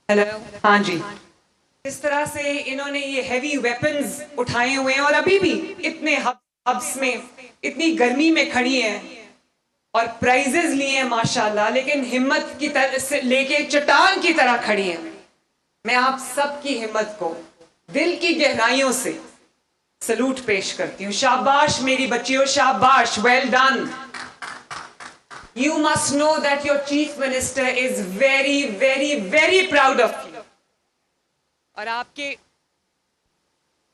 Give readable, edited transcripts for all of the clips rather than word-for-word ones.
Hello, हाँ जी। इस तरह से इन्होंने ये हैवी वेपन्स उठाए हुए हैं और अभी भी इतने हब्स में इतनी गर्मी में खड़ी हैं और प्राइजेस लिए हैं माशाल्लाह, लेकिन हिम्मत की तरह से लेके चट्टान की तरह खड़ी हैं। मैं आप सबकी हिम्मत को दिल की गहराइयों से सलूट पेश करती हूँ। शाबाश मेरी बच्चियों, शाबाश, well done. You must know that your chief minister is very, very, very proud of you. और आपके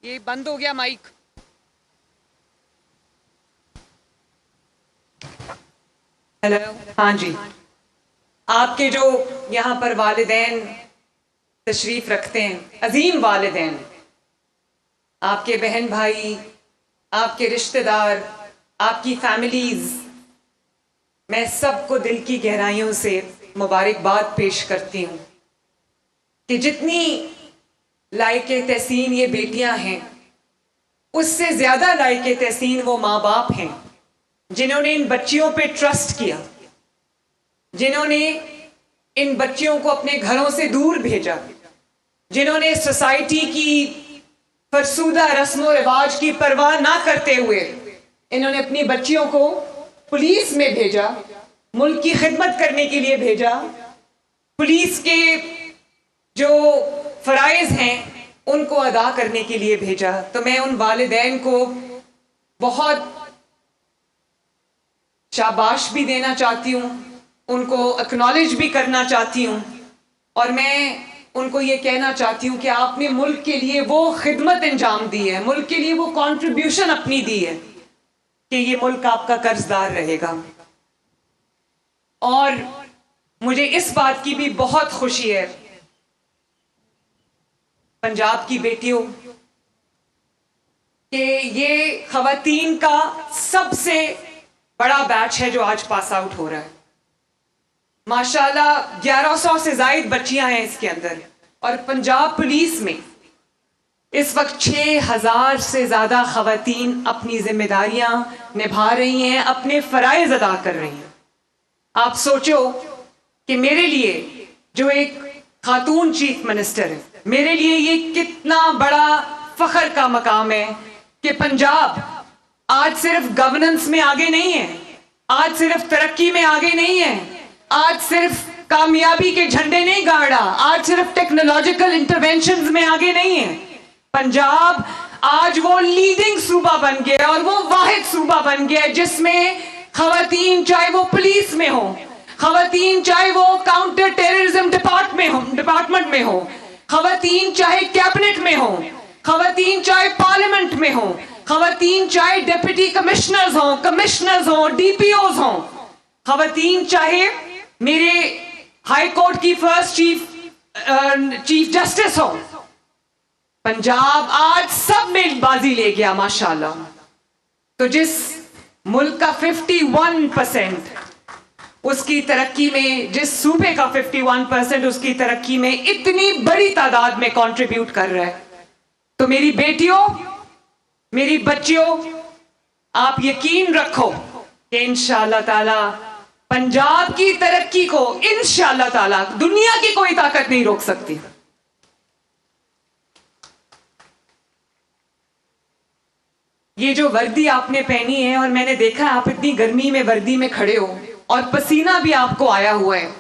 ये बंद हो गया माइक। हेलो, हाँ जी। आपके जो यहाँ पर वालिदैन तशरीफ रखते हैं, अजीम वालिदैन, आपके बहन भाई, आपके रिश्तेदार, आपकी फैमिलीज, मैं सबको दिल की गहराइयों से मुबारकबाद पेश करती हूँ कि जितनी लायके तहसीन ये बेटियां हैं, उससे ज्यादा लायके तहसीन वो माँ बाप हैं जिन्होंने इन बच्चियों पे ट्रस्ट किया, जिन्होंने इन बच्चियों को अपने घरों से दूर भेजा, जिन्होंने सोसाइटी की फरसूदा रस्म और रिवाज की परवाह ना करते हुए इन्होंने अपनी बच्चियों को पुलिस में भेजा, मुल्क की खिदमत करने के लिए भेजा, पुलिस के जो फराइज हैं उनको अदा करने के लिए भेजा। तो मैं उन वालिदैन को बहुत शाबाश भी देना चाहती हूँ, उनको एक्नॉलेज भी करना चाहती हूँ, और मैं उनको ये कहना चाहती हूँ कि आपने मुल्क के लिए वो खिदमत अंजाम दी है, मुल्क के लिए वो कंट्रीब्यूशन अपनी दी है कि ये मुल्क आपका कर्जदार रहेगा। और मुझे इस बात की भी बहुत खुशी है पंजाब की बेटियों कि ये खवातीन का सबसे बड़ा बैच है जो आज पास आउट हो रहा है। माशाल्लाह 1100 से जायद बच्चियां हैं इसके अंदर, और पंजाब पुलिस में इस वक्त 6000 से ज्यादा खवातीन अपनी जिम्मेदारियां निभा रही हैं, अपने फराइज अदा कर रही हैं। आप सोचो कि मेरे लिए जो एक खातून चीफ मिनिस्टर है, मेरे लिए ये कितना बड़ा फख्र का मकाम है कि पंजाब आज सिर्फ गवर्नेंस में आगे नहीं है, आज सिर्फ तरक्की में आगे नहीं है, आज सिर्फ कामयाबी के झंडे नहीं गाड़ रहा, आज सिर्फ टेक्नोलॉजिकल इंटरवेंशंस में आगे नहीं है। पंजाब आज वो लीडिंग सूबा बन गया और वो वाहिद सूबा बन गया जिसमें खवातीन चाहे वो पुलिस में हो, खवातीन चाहे वो काउंटर टेररिज्म डिपार्टमेंट में हो, खवातीन चाहे कैबिनेट में हो, खवातीन चाहे पार्लियामेंट में हो, खवातीन चाहे डिप्टी कमिश्नर्स हो, डीपीओज हो, खवातीन चाहे मेरे हाई कोर्ट की फर्स्ट चीफ जस्टिस हो। पंजाब आज सब में बाजी ले गया माशाल्लाह। तो जिस मुल्क का 51% उसकी तरक्की में, जिस सूबे का 51% उसकी तरक्की में इतनी बड़ी तादाद में कंट्रीब्यूट कर रहा है, तो मेरी बेटियों, मेरी बच्चियों, आप यकीन रखो कि इंशाअल्लाह ताला पंजाब की तरक्की को इंशाअल्लाह ताला दुनिया की कोई ताकत नहीं रोक सकती। ये जो वर्दी आपने पहनी है, और मैंने देखा आप इतनी गर्मी में वर्दी में खड़े हो और पसीना भी आपको आया हुआ है,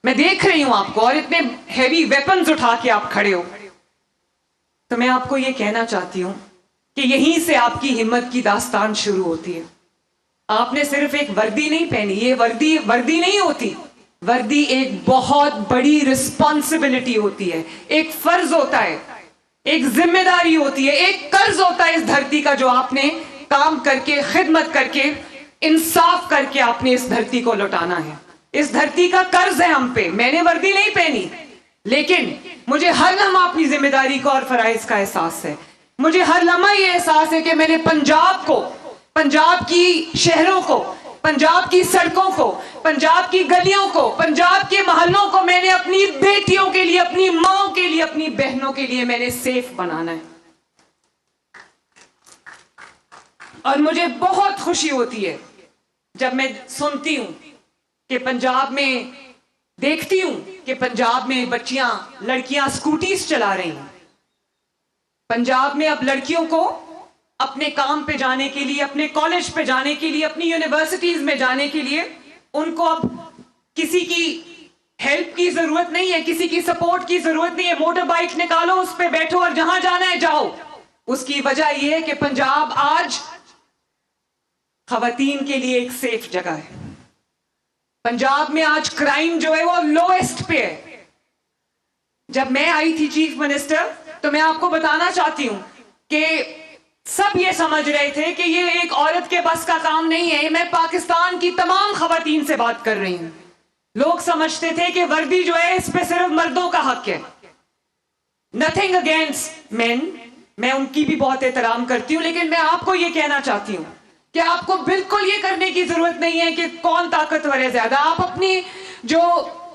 मैं देख रही हूं आपको, और इतने हैवी वेपन्स उठा के आप खड़े हो, तो मैं आपको ये कहना चाहती हूं कि यहीं से आपकी हिम्मत की दास्तान शुरू होती है। आपने सिर्फ एक वर्दी नहीं पहनी, ये वर्दी नहीं होती, वर्दी एक बहुत बड़ी रिस्पॉन्सिबिलिटी होती है, एक फर्ज होता है, एक जिम्मेदारी होती है, एक कर्ज होता है इस धरती का जो आपने काम करके, खिदमत करके, इंसाफ करके आपने इस धरती को लौटाना है। इस धरती का कर्ज है हम पे। मैंने वर्दी नहीं पहनी, लेकिन मुझे हर लम्हा अपनी जिम्मेदारी को और फराइज का एहसास है। मुझे हर लम्हा ये एहसास है कि मैंने पंजाब को, पंजाब की शहरों को, पंजाब की सड़कों को, पंजाब की गलियों को, पंजाब के मोहल्लों को मैंने अपनी बेटियों के लिए, अपनी माओ के लिए, अपनी बहनों के लिए मैंने सेफ बनाना है। और मुझे बहुत खुशी होती है जब मैं सुनती हूं कि पंजाब में دیکھتی ہوں کہ پنجاب میں بچیاں لڑکیاں اسکوٹیز چلا رہی ہیں. پنجاب میں اب لڑکیوں کو اپنے کام پہ جانے کے لیے, اپنے کالج پہ جانے کے لیے, اپنی یونیورسٹیز میں جانے کے لیے ان کو اب کسی کی ہیلپ کی ضرورت نہیں ہے, کسی کی سپورٹ کی ضرورت نہیں ہے. موٹر بائک نکالو, اس پہ بیٹھو اور جہاں جانا ہے جاؤ. اس کی وجہ یہ ہے کہ پنجاب آج خواتین کے لیے ایک سیف جگہ ہے. پنجاب میں آج کرائم جو ہے وہ لوئسٹ پہ ہے. جب میں آئی تھی چیف منسٹر تو میں آپ کو بتانا چاہتی ہوں کہ سب یہ سمجھ رہے تھے کہ یہ ایک عورت کے بس کا کام نہیں ہے. میں پاکستان کی تمام خواتین سے بات کر رہی ہوں. لوگ سمجھتے تھے کہ وردی جو ہے اس پہ صرف مردوں کا حق ہے. نتھنگ اگینسٹ مین, میں ان کی بھی بہت احترام کرتی ہوں, لیکن میں آپ کو یہ کہنا چاہتی ہوں کہ آپ کو بالکل یہ کرنے کی ضرورت نہیں ہے کہ کون طاقتور ہے زیادہ. آپ اپنی جو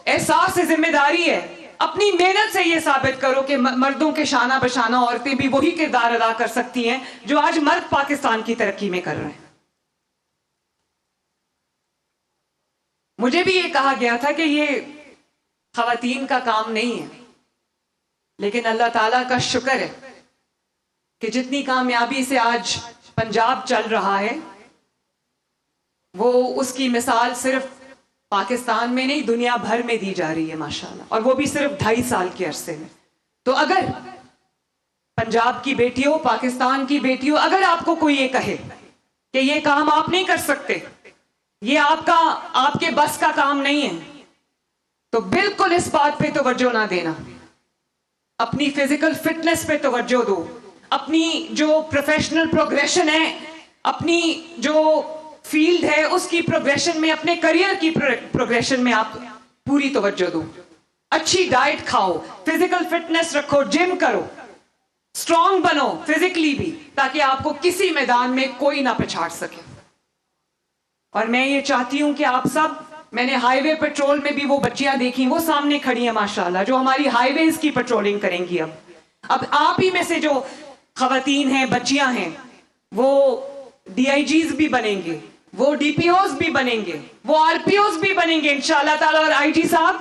احساس ذمہ داری ہے, اپنی محنت سے یہ ثابت کرو کہ مردوں کے شانہ بشانہ عورتیں بھی وہی کردار ادا کر سکتی ہیں جو آج مرد پاکستان کی ترقی میں کر رہے ہیں. مجھے بھی یہ کہا گیا تھا کہ یہ خواتین کا کام نہیں ہے, لیکن اللہ تعالیٰ کا شکر ہے کہ جتنی کامیابی سے آج پنجاب چل رہا ہے وہ اس کی مثال صرف پاکستان میں نہیں دنیا بھر میں دی جا رہی ہے ماشاءاللہ, اور وہ بھی صرف 2.5 سال کے عرصے میں. تو اگر پنجاب کی بیٹیوں, پاکستان کی بیٹیوں, اگر آپ کو کوئی یہ کہے کہ یہ کام آپ نہیں کر سکتے, یہ آپ کے بس کا کام نہیں ہے, تو بالکل اس بات پہ توجہ نہ دینا. اپنی فزیکل فٹنس پہ توجہ دو, اپنی جو پروفیشنل پروگریشن ہے, اپنی جو فیلڈ ہے اس کی پروگریشن میں, اپنے کریئر کی پروگریشن میں آپ پوری توجہ دو. اچھی ڈائٹ کھاؤ, فزیکل فٹنس رکھو, جم کرو, اسٹرانگ بنو فزیکلی بھی, تاکہ آپ کو کسی میدان میں کوئی نہ پچھاڑ سکے. اور میں یہ چاہتی ہوں کہ آپ سب, میں نے ہائی وے پیٹرول میں بھی وہ بچیاں دیکھی, وہ سامنے کھڑی ہیں ماشاءاللہ, جو ہماری ہائی ویز کی پیٹرولنگ کریں گی. اب آپ ہی میں سے جو خواتین ہیں, بچیاں ہیں, وہ ڈی آئی جیز بھی بنیں گے, وہ ڈی پی اوز بھی بنیں گے, وہ آر پی اوز بھی بنیں گے انشاءاللہ تعالی. اور آئی جی صاحب,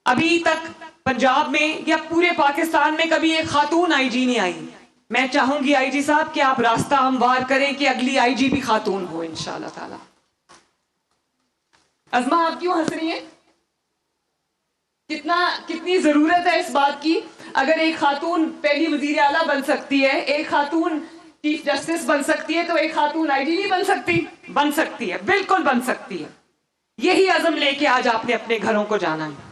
ابھی تک پنجاب میں یا پورے پاکستان میں کبھی ایک خاتون آئی جی نہیں آئی. میں چاہوں گی آئی جی صاحب کہ آپ راستہ ہموار کریں کہ اگلی آئی جی بھی خاتون ہو انشاءاللہ تعالی. ازما آپ کیوں ہنس رہی ہیں؟ کتنی ضرورت ہے اس بات کی. اگر ایک خاتون پہلی وزیر اعلیٰ بن سکتی ہے, ایک خاتون چیف جسٹس بن سکتی ہے, تو ایک خاتون آئی جی نہیں بن سکتی؟ بن سکتی ہے, بالکل بن سکتی ہے. یہی عزم لے کے آج آپ نے اپنے گھروں کو جانا ہے.